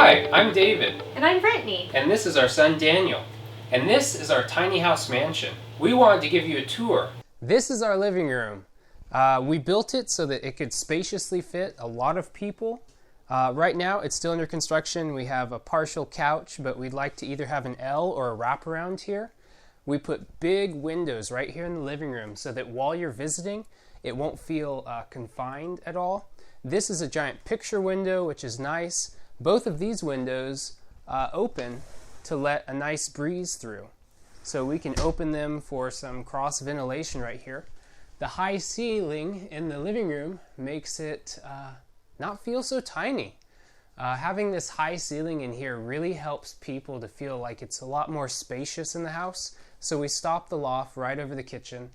Hi, I'm David. And I'm Brittany. And this is our son Daniel. And this is our tiny house mansion. We wanted to give you a tour. This is our living room. We built it so that it could spaciously fit a lot of people. Right now it's still under construction. We have a partial couch, but we'd like to either have an L or a wraparound here. We put big windows right here in the living room so that while you're visiting, it won't feel confined at all. This is a giant picture window, which is nice. Both of these windows open to let a nice breeze through. So we can open them for some cross ventilation right here. The high ceiling in the living room makes it not feel so tiny. Having this high ceiling in here really helps people to feel like it's a lot more spacious in the house. So we stop the loft right over the kitchen.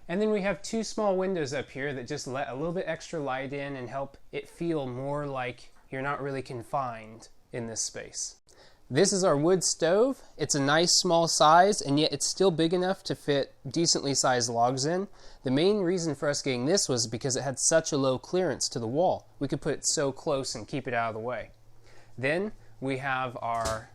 And then we have two small windows up here that just let a little bit extra light in and help it feel more like you're not really confined in this space. This is our wood stove. It's a nice small size, and yet it's still big enough to fit decently sized logs in. The main reason for us getting this was because it had such a low clearance to the wall. We could put it so close and keep it out of the way. Then we have our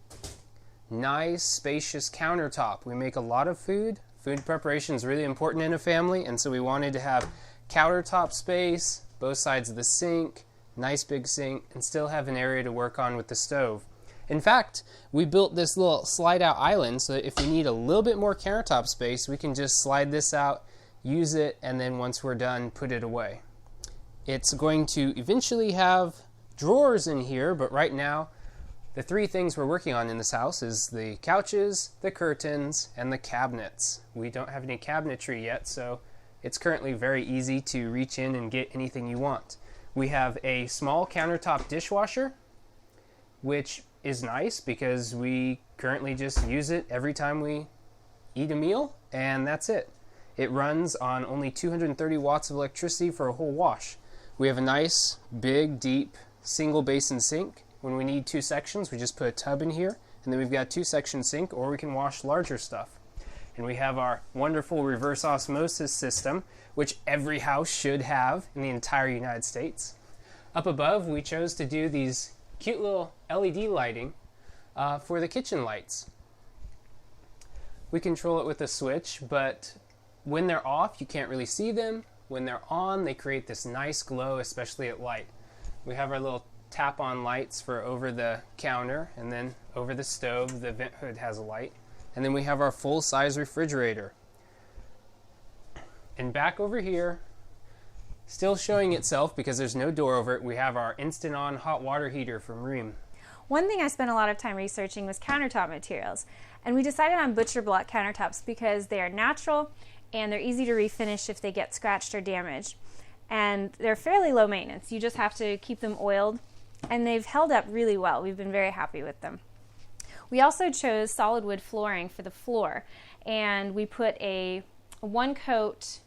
nice spacious countertop. We make a lot of food. Food preparation is really important in a family, and so we wanted to have countertop space, both sides of the sink, nice big sink, and still have an area to work on with the stove. In fact, we built this little slide out island so that if we need a little bit more countertop space, we can just slide this out, use it, and then once we're done, put it away. It's going to eventually have drawers in here, but right now, the three things we're working on in this house is the couches, the curtains, and the cabinets. We don't have any cabinetry yet, so it's currently very easy to reach in and get anything you want. We have a small countertop dishwasher, which is nice because we currently just use it every time we eat a meal, and that's it. It runs on only 230 watts of electricity for a whole wash. We have a nice, big, deep, single basin sink. When we need two sections, we just put a tub in here, and then we've got a two-section sink, or we can wash larger stuff. And we have our wonderful reverse osmosis system, which every house should have in the entire United States. Up above, we chose to do these cute little LED lighting for the kitchen lights. We control it with a switch, but when they're off, you can't really see them. When they're on, they create this nice glow, especially at light. We have our little tap-on lights for over the counter, and then over the stove, the vent hood has a light. And then we have our full-size refrigerator. And back over here, still showing itself because there's no door over it, we have our instant-on hot water heater from Ream. One thing I spent a lot of time researching was countertop materials, and we decided on butcher block countertops because they are natural and they're easy to refinish if they get scratched or damaged. And they're fairly low maintenance. You just have to keep them oiled, and they've held up really well. We've been very happy with them. We also chose solid wood flooring for the floor, and we put a one-coat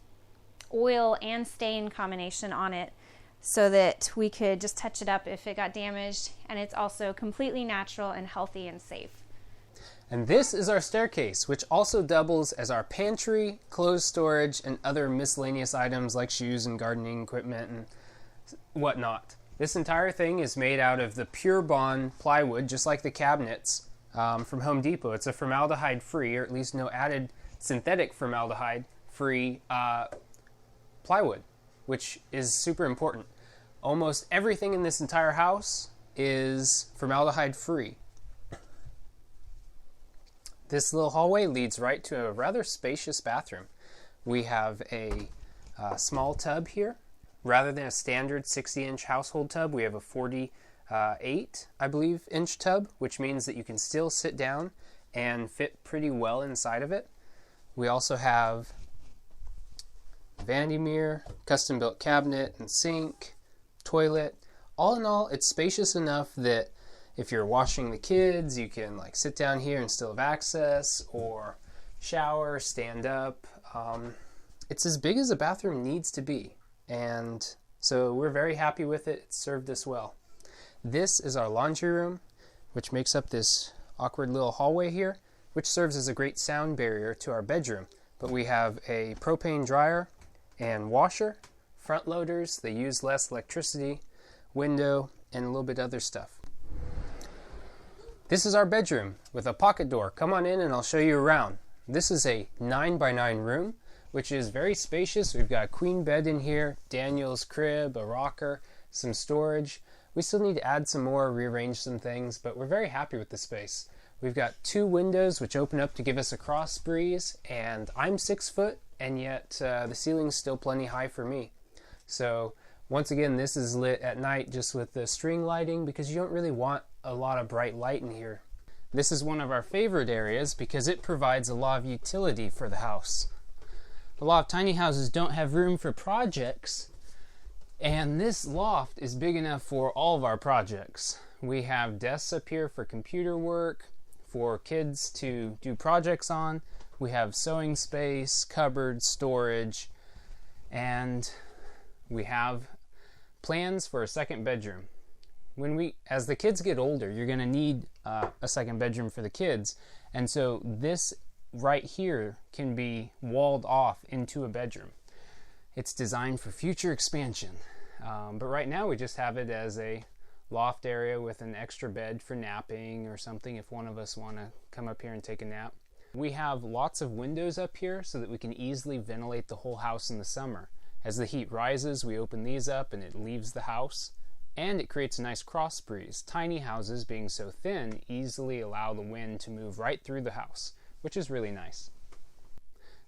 oil and stain combination on it so that we could just touch it up if it got damaged, and it's also completely natural and healthy and safe. And this is our staircase, which also doubles as our pantry, clothes storage, and other miscellaneous items like shoes and gardening equipment and whatnot. This entire thing is made out of the Pure Bond plywood, just like the cabinets from Home Depot. It's a formaldehyde-free, or at least no added synthetic formaldehyde-free plywood, which is super important. Almost everything in this entire house is formaldehyde-free. This little hallway leads right to a rather spacious bathroom. We have a small tub here. Rather than a standard 60-inch household tub, we have a 48, I believe, inch tub, which means that you can still sit down and fit pretty well inside of it. We also have a vanity mirror, custom-built cabinet and sink, toilet. All in all, it's spacious enough that if you're washing the kids, you can sit down here and still have access, or shower, stand up. It's as big as a bathroom needs to be. And so we're very happy with it. It served us well. This is our laundry room, which makes up this awkward little hallway here, which serves as a great sound barrier to our bedroom. But we have a propane dryer and washer, front loaders, they use less electricity, window, and a little bit other stuff. This is our bedroom with a pocket door. Come on in and I'll show you around. This is a 9x9 room, which is very spacious. We've got a queen bed in here, Daniel's crib, a rocker, some storage. We still need to add some more, rearrange some things, but we're very happy with the space. We've got 2 windows which open up to give us a cross breeze, and I'm 6 foot, and yet the ceiling's still plenty high for me. So once again, this is lit at night just with the string lighting because you don't really want a lot of bright light in here. This is one of our favorite areas because it provides a lot of utility for the house. A lot of tiny houses don't have room for projects, and this loft is big enough for all of our projects. We have desks up here for computer work, for kids to do projects on. We have sewing space, cupboards, storage, and we have plans for a second bedroom. As the kids get older, you're going to need a second bedroom for the kids, and so this right here can be walled off into a bedroom. It's designed for future expansion, but right now we just have it as a loft area with an extra bed for napping or something if one of us want to come up here and take a nap. We have lots of windows up here so that we can easily ventilate the whole house in the summer. As the heat rises, we open these up and it leaves the house, and it creates a nice cross breeze. Tiny houses, being so thin, easily allow the wind to move right through the house, which is really nice.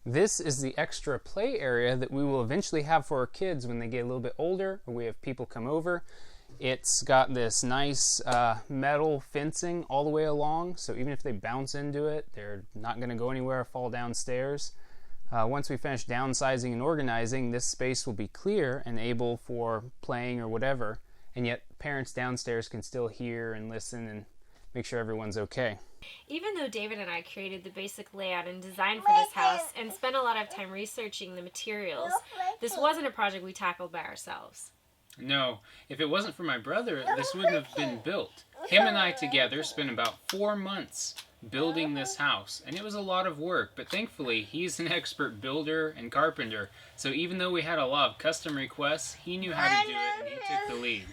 This is the extra play area that we will eventually have for our kids when they get a little bit older or we have people come over. It's got this nice metal fencing all the way along, so even if they bounce into it, they're not going to go anywhere or fall downstairs. Once we finish downsizing and organizing, this space will be clear and able for playing or whatever, and yet parents downstairs can still hear and listen and make sure everyone's okay. Even though David and I created the basic layout and design for this house and spent a lot of time researching the materials, this wasn't a project we tackled by ourselves. No, if it wasn't for my brother, this wouldn't have been built. Him and I together spent about 4 months building this house, and it was a lot of work, but thankfully he's an expert builder and carpenter, so even though we had a lot of custom requests, he knew how to do it and he took the lead.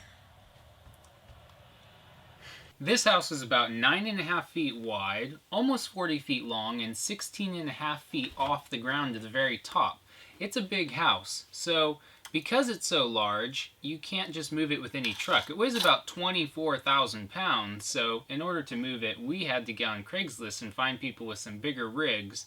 This house is about 9.5 feet wide, almost 40 feet long, and 16.5 feet off the ground to the very top. It's a big house, so because it's so large, you can't just move it with any truck. It weighs about 24,000 pounds, so in order to move it, we had to get on Craigslist and find people with some bigger rigs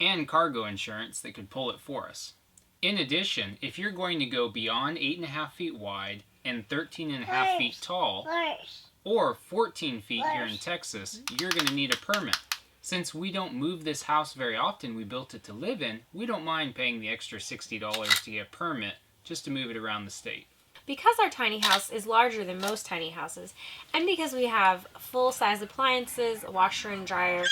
and cargo insurance that could pull it for us. In addition, if you're going to go beyond 8.5 feet wide and 13.5 feet tall, or 14 feet here in Texas, you're going to need a permit. Since we don't move this house very often, we built it to live in, we don't mind paying the extra $60 to get a permit just to move it around the state. Because our tiny house is larger than most tiny houses, and because we have full-size appliances, a washer and dryer,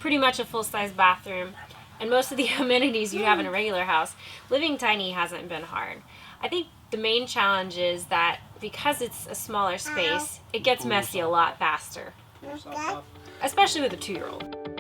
pretty much a full-size bathroom, and most of the amenities you have in a regular house, living tiny hasn't been hard. I think the main challenge is that because it's a smaller space, it gets messy a lot faster. Especially with a 2-year-old.